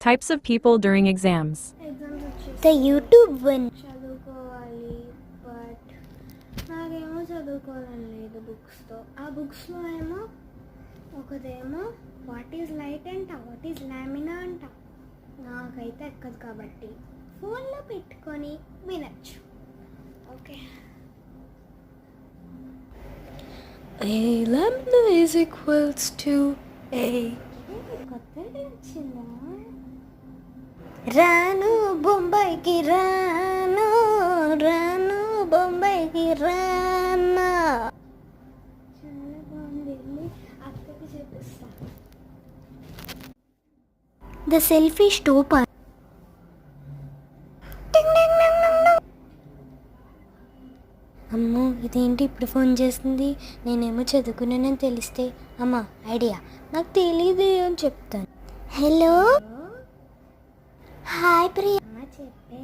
Types of people during exams. The YouTube one. చదువుకోవాలి but నాకేమో చదువుకోవాలని లేదు బుక్స్తో. ఆ బుక్స్లో ఏమో ఒకదేమో వాట్ ఈజ్ లైట్ అంట, వాట్ ఈజ్ లామినా అంట. నాకైతే ఎక్కదు కాబట్టి ఫోన్లో పెట్టుకొని వినచ్చు. Okay, A lambda is equals to a. కొత్తది వచ్చిందా? రాను బొంబాయికి రాను, రాను బొంబాయికి రానా. చాలా బాగుంది, వెళ్ళి అక్కకి చూపిస్తా. The selfish topper. అమ్మో ఇదేంటి ఇప్పుడు ఫోన్ చేస్తుంది? నేనేమో చదువుకున్నానని తెలిస్తే అమ్మ ఐడియా నాకు తెలీదు అని చెప్తాను. Hello, hi Priya. చెప్పే,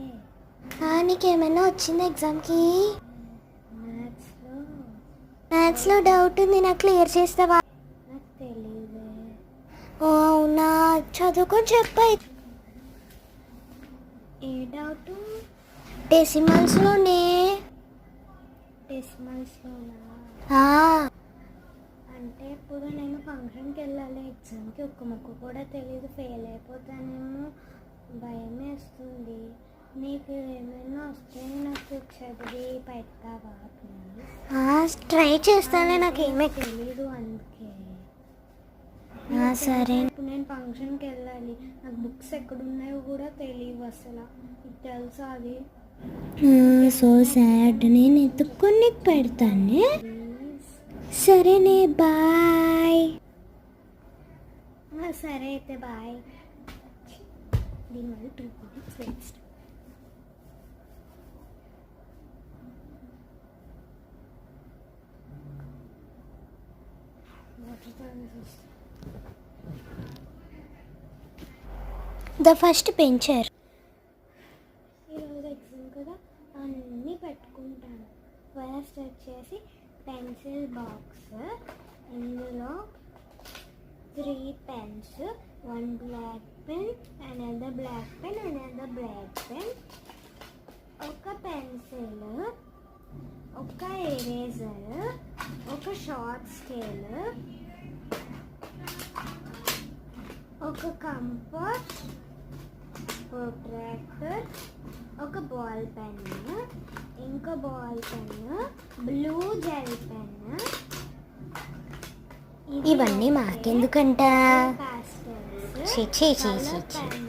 నీకేమైనా వచ్చింది ఎగ్జామ్కి? మ్యాథ్స్లో మ్యాథ్స్లో డౌట్ ఉంది, నాకు క్లియర్ చేస్తావా? నాకు తెలీదే. ఓ అవునా, చదువుకొని చెప్పాయి. ఏ డౌట్? డెసిమల్స్లోనే. డెసిమల్స్లోనా? అంటే ఇప్పుడు నేను ఫంక్షన్కి వెళ్ళాలి, ఎగ్జామ్కి ఒక్క ముక్క కూడా తెలియదు, ఫెయిల్ అయిపోతానేమో, భయం వేస్తుంది. నీకు ఏమైనా వస్తే నాకు చదివి పెడతావా ప్లీజ్? ట్రై చేస్తానే, నాకేమీ తెలీదు అందుకే. సరే. ఇప్పుడు నేను ఫంక్షన్కి వెళ్ళాలి, నాకు బుక్స్ ఎక్కడున్నాయో కూడా తెలియవు అసలు. నీకు తెలుసా అది? So sad. నేను ఎత్తుక్కొని పెడతానే. సరేనే, బాయ్. సరే అయితే బాయ్. దీనివల్ల 2 minutes waste. The first bencher. ఈరోజు ఎగ్జామ్ కదా, అన్నీ పెట్టుకుంటాను. ఫస్ట్ వచ్చేసి పెన్సిల్ బాక్స్, ఇందులో 3 pens, 1 black pen, another black pen, another black pen, ఒక పెన్సిల్, ఒక ఎరేజర్, ఒక షార్ట్ స్కేల్, ఒక కంపాస్, ప్రొట్రాక్టర్, ఒక బాల్ పెన్, ఇంకో ball pen, blue gel pen. ఇవన్నీ మాకెందుకంట? పాస్టల్స్, ఛీ ఛీ ఛీ ఛీ ఛీ.